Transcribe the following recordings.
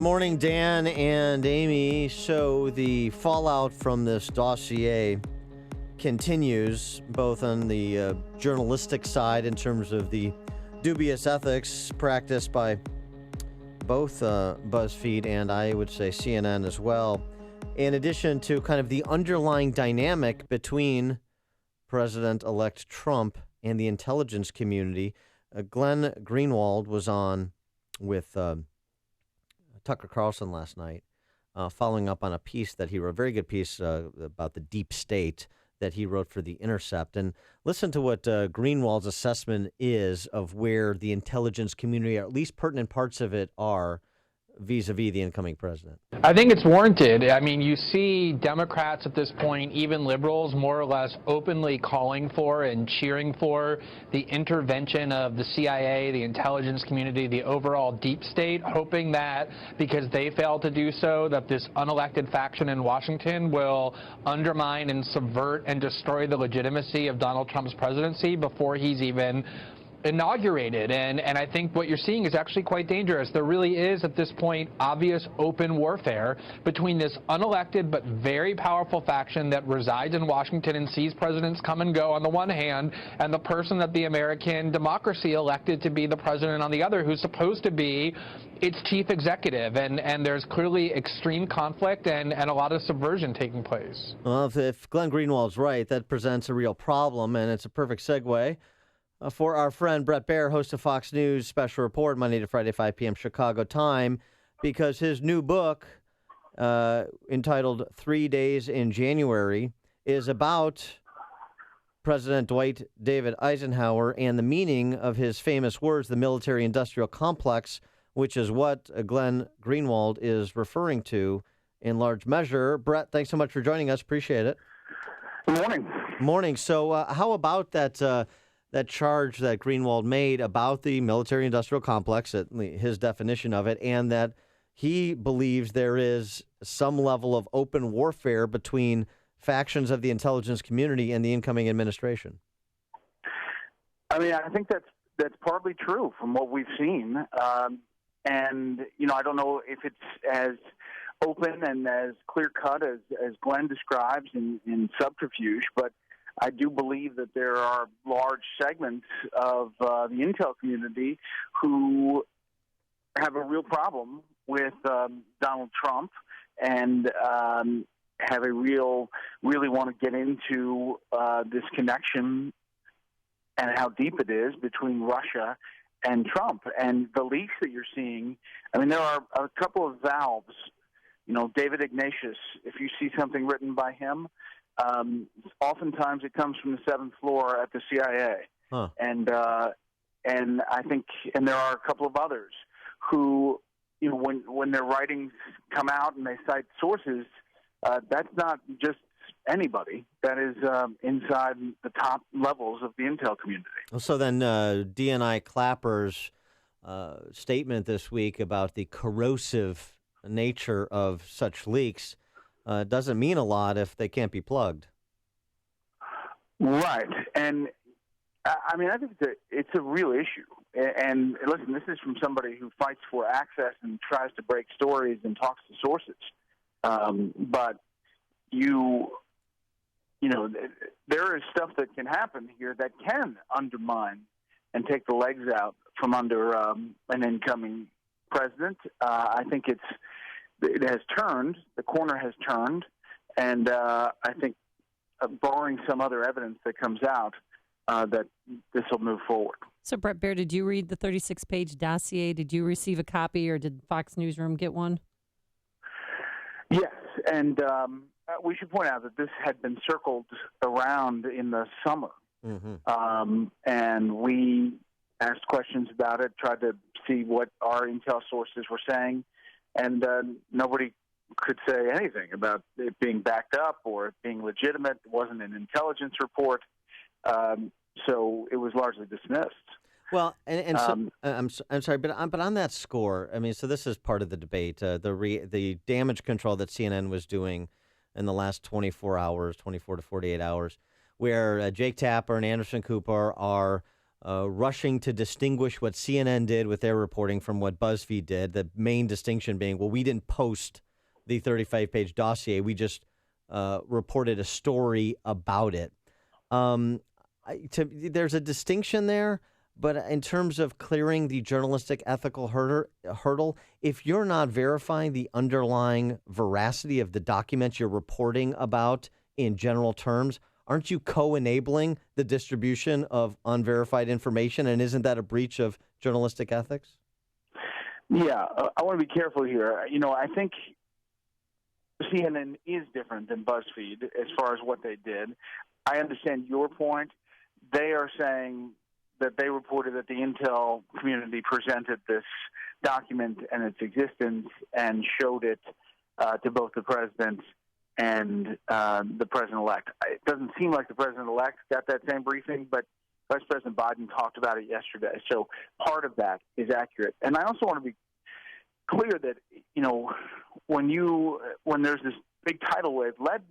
Morning, Dan and Amy. So the fallout from this dossier continues, both on the journalistic side in terms of the dubious ethics practiced by both BuzzFeed and I would say CNN as well, in addition to kind of the underlying dynamic between President-elect Trump and the intelligence community. Glenn Greenwald was on with Tucker Carlson last night, following up on a piece that he wrote, a very good piece about the deep state that he wrote for The Intercept. And listen to what Greenwald's assessment is of where the intelligence community, or at least pertinent parts of it, are vis-a-vis the incoming president. I think it's warranted. I mean, you see Democrats at this point, even liberals, more or less openly calling for and cheering for the intervention of the CIA, the intelligence community, the overall deep state, hoping that because they failed to do so, that this unelected faction in Washington will undermine and subvert and destroy the legitimacy of Donald Trump's presidency before he's even inaugurated. And I think what you're seeing is actually quite dangerous. There really is, at this point, obvious open warfare between this unelected but very powerful faction that resides in Washington and sees presidents come and go on the one hand, and the person that the American democracy elected to be the president on the other, who's supposed to be its chief executive. And there's clearly extreme conflict and a lot of subversion taking place. Well, if Glenn Greenwald's right, that presents a real problem, and it's a perfect segue for our friend Bret Baier, host of Fox News Special Report, Monday to Friday, 5 p.m. Chicago time, because his new book, entitled 3 Days in January, is about President Dwight David Eisenhower and the meaning of his famous words, the military-industrial complex, which is what Glenn Greenwald is referring to in large measure. Bret, thanks so much for joining us. Appreciate it. Good morning. Morning. So how about that charge that Greenwald made about the military-industrial complex, his definition of it, and that he believes there is some level of open warfare between factions of the intelligence community and the incoming administration? I mean, I think that's partly true from what we've seen. And, I don't know if it's as open and as clear-cut as Glenn describes in subterfuge, but I do believe that there are large segments of the intel community who have a real problem with Donald Trump and have really want to get into this connection and how deep it is between Russia and Trump. And the leaks that you're seeing, I mean, there are a couple of valves. David Ignatius, if you see something written by him, oftentimes it comes from the seventh floor at the CIA. Huh. And I think, and there are a couple of others who, when their writings come out and they cite sources, that's not just anybody. That is inside the top levels of the intel community. So then DNI Clapper's statement this week about the corrosive nature of such leaks doesn't mean a lot if they can't be plugged. Right. And, I mean, I think it's a real issue. And, listen, this is from somebody who fights for access and tries to break stories and talks to sources. But there is stuff that can happen here that can undermine and take the legs out from under an incoming president. I think it has turned, the corner has turned, and I think barring some other evidence that comes out, that this will move forward. So, Bret Baier, did you read the 36-page dossier? Did you receive a copy, or did Fox Newsroom get one? Yes, and we should point out that this had been circled around in the summer, and we asked questions about it, tried to see what our intel sources were saying, and nobody could say anything about it being backed up or it being legitimate. It wasn't an intelligence report, so it was largely dismissed. Well, I'm sorry, but on that score, I mean, so this is part of the debate, the damage control that CNN was doing in the last 24 to 48 hours, where Jake Tapper and Anderson Cooper are rushing to distinguish what CNN did with their reporting from what BuzzFeed did. The main distinction being, well, we didn't post the 35-page dossier. We just reported a story about it. There's a distinction there, but in terms of clearing the journalistic ethical hurdle, if you're not verifying the underlying veracity of the documents you're reporting about in general terms, aren't you co-enabling the distribution of unverified information? And isn't that a breach of journalistic ethics? Yeah, I want to be careful here. I think CNN is different than BuzzFeed as far as what they did. I understand your point. They are saying that they reported that the intel community presented this document and its existence and showed it to both the president and the president-elect. It doesn't seem like the president-elect got that same briefing, but Vice President Biden talked about it yesterday. So part of that is accurate. And I also want to be clear that, when there's this big tidal wave led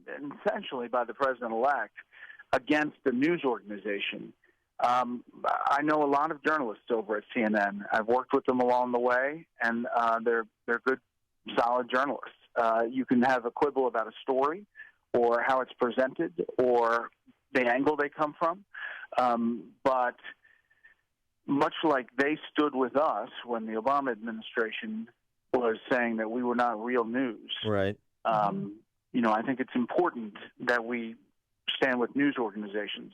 essentially by the president-elect against the news organization, I know a lot of journalists over at CNN. I've worked with them along the way, and they're good, solid journalists. You can have a quibble about a story or how it's presented or the angle they come from, but much like they stood with us when the Obama administration was saying that we were not real news. Right. I think it's important that we stand with news organizations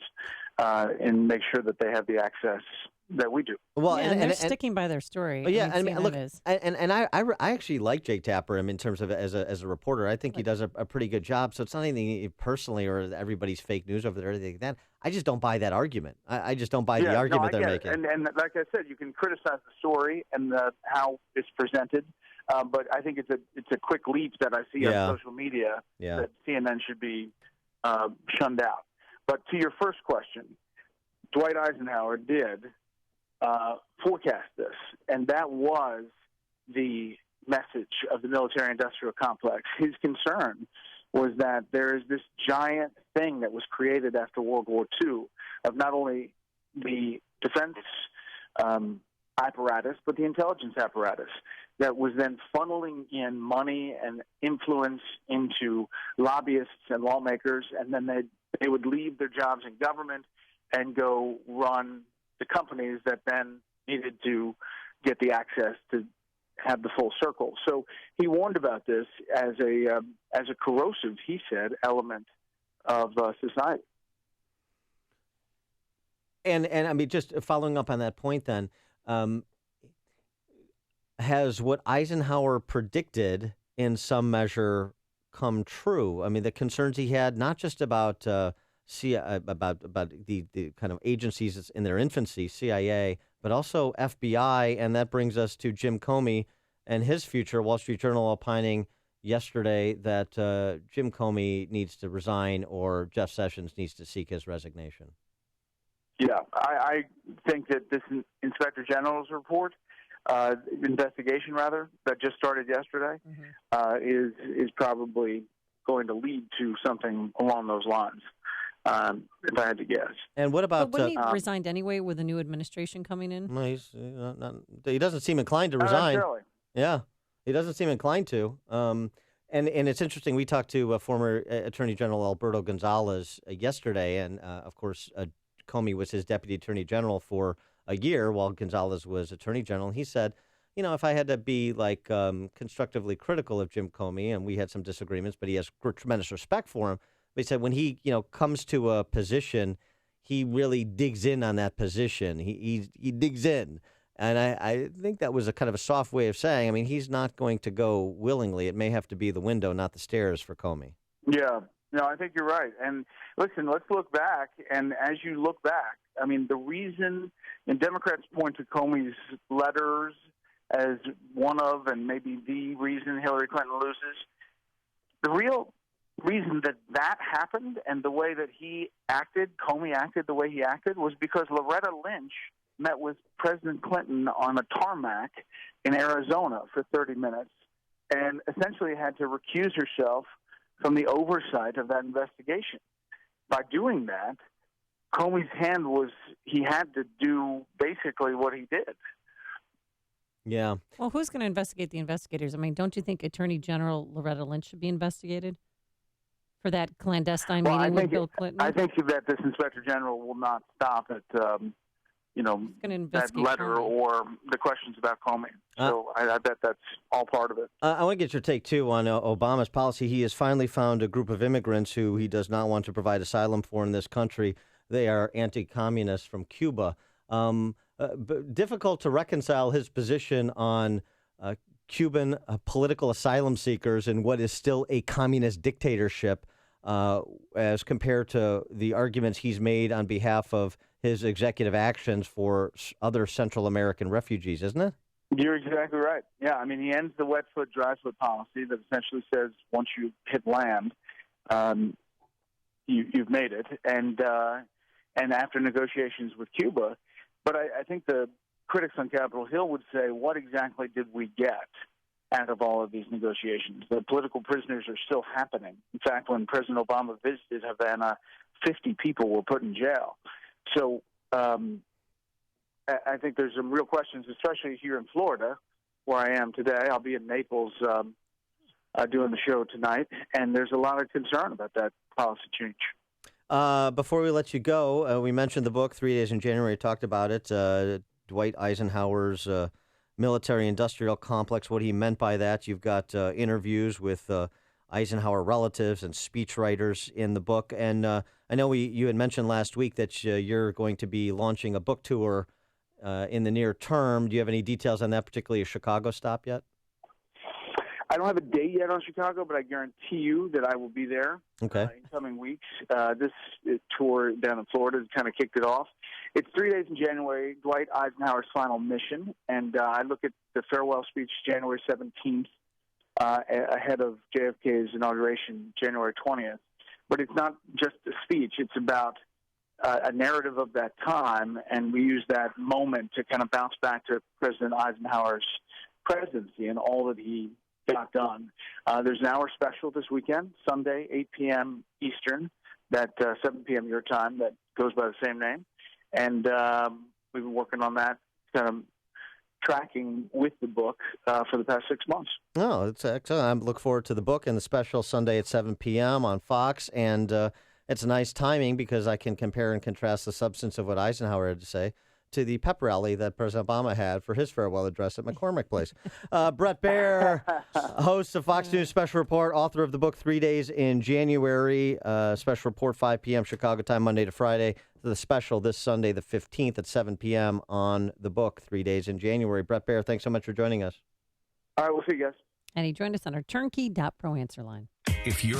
and make sure that they have the access that we do. Well, and they're sticking by their story. Yeah, look, is. and I actually like Jake Tapper in terms of as a reporter. I think he does a pretty good job. So it's not anything personally or everybody's fake news over there or anything like that. I just don't buy that argument. I just don't buy the argument they're making. And like I said, you can criticize the story and how it's presented, but I think it's a quick leap that I see on social media that CNN should be shunned out. But to your first question, Dwight Eisenhower did forecast this, and that was the message of the military-industrial complex. His concern was that there is this giant thing that was created after World War II of not only the defense apparatus, but the intelligence apparatus that was then funneling in money and influence into lobbyists and lawmakers, and then they would leave their jobs in government and go run the companies that then needed to get the access to have the full circle. So he warned about this as a corrosive, he said, element of society. And I mean, just following up on that point, then, has what Eisenhower predicted in some measure come true? I mean, the concerns he had not just about the kind of agencies that's in their infancy, CIA, but also FBI, and that brings us to Jim Comey and his future. Wall Street Journal opining yesterday that Jim Comey needs to resign or Jeff Sessions needs to seek his resignation. Yeah, I think that this Inspector General's report, investigation rather, that just started yesterday, is probably going to lead to something along those lines. If I had to guess. And what about? But wouldn't he resigned anyway with a new administration coming in? Well, he doesn't seem inclined to resign. Not really. Yeah, he doesn't seem inclined to. And it's interesting. We talked to former Attorney General Alberto Gonzales yesterday, and of course, Comey was his Deputy Attorney General for a year while Gonzales was Attorney General. And he said, if I had to be constructively critical of Jim Comey, and we had some disagreements, but he has tremendous respect for him. But he said when he, comes to a position, he really digs in on that position. He digs in. And I think that was a kind of a soft way of saying, he's not going to go willingly. It may have to be the window, not the stairs for Comey. Yeah. No, I think you're right. And listen, let's look back. And as you look back, the reason, and Democrats point to Comey's letters as one of, and maybe the reason Hillary Clinton loses, the real reason that happened and the way that Comey acted the way he acted, was because Loretta Lynch met with President Clinton on a tarmac in Arizona for 30 minutes and essentially had to recuse herself from the oversight of that investigation. By doing that, Comey's hand was he had to do basically what he did. Yeah. Well, who's going to investigate the investigators? I mean, don't you think Attorney General Loretta Lynch should be investigated for that clandestine meeting with Bill Clinton? I think that this Inspector General will not stop at that letter Comey. or the questions about Comey. So I bet that's all part of it. I want to get your take, too, on Obama's policy. He has finally found a group of immigrants who he does not want to provide asylum for in this country. They are anti-communists from Cuba. But difficult to reconcile his position on Cuban political asylum seekers in what is still a communist dictatorship as compared to the arguments he's made on behalf of his executive actions for other Central American refugees, isn't it? You're exactly right. Yeah, I mean, he ends the wet foot, dry foot policy that essentially says once you hit land, you've made it. And after negotiations with Cuba, but I think the critics on Capitol Hill would say, what exactly did we get out of all of these negotiations? The political prisoners are still happening. In fact, when President Obama visited Havana, 50 people were put in jail. So I think there's some real questions, especially here in Florida, where I am today. I'll be in Naples doing the show tonight, and there's a lot of concern about that policy change. Before we let you go, we mentioned the book, 3 Days in January, talked about it, Dwight Eisenhower's military-industrial complex, what he meant by that. You've got interviews with Eisenhower relatives and speechwriters in the book. And I know you had mentioned last week that you're going to be launching a book tour in the near term. Do you have any details on that, particularly a Chicago stop yet? I don't have a date yet on Chicago, but I guarantee you that I will be there in coming weeks. This tour down in Florida has kind of kicked it off. It's 3 days in January, Dwight Eisenhower's final mission, and I look at the farewell speech January 17th ahead of JFK's inauguration January 20th. But it's not just a speech. It's about a narrative of that time, and we use that moment to kind of bounce back to President Eisenhower's presidency and all that he got done. There's an hour special this weekend, Sunday, 8 p.m. Eastern, that 7 p.m. your time, that goes by the same name. And we've been working on that, kind of tracking with the book for the past 6 months. Oh, that's excellent. I look forward to the book and the special Sunday at 7 p.m. on Fox. And it's a nice timing because I can compare and contrast the substance of what Eisenhower had to say to the pep rally that President Obama had for his farewell address at McCormick Place. Bret Baier, host of Fox News Special Report, author of the book 3 Days in January, Special Report 5 p.m. Chicago time, Monday to Friday. The special this Sunday, the 15th at 7 p.m. on the book 3 Days in January. Bret Baier, thanks so much for joining us. All right, we'll see you guys. And he joined us on our turnkey.pro answer line. If you're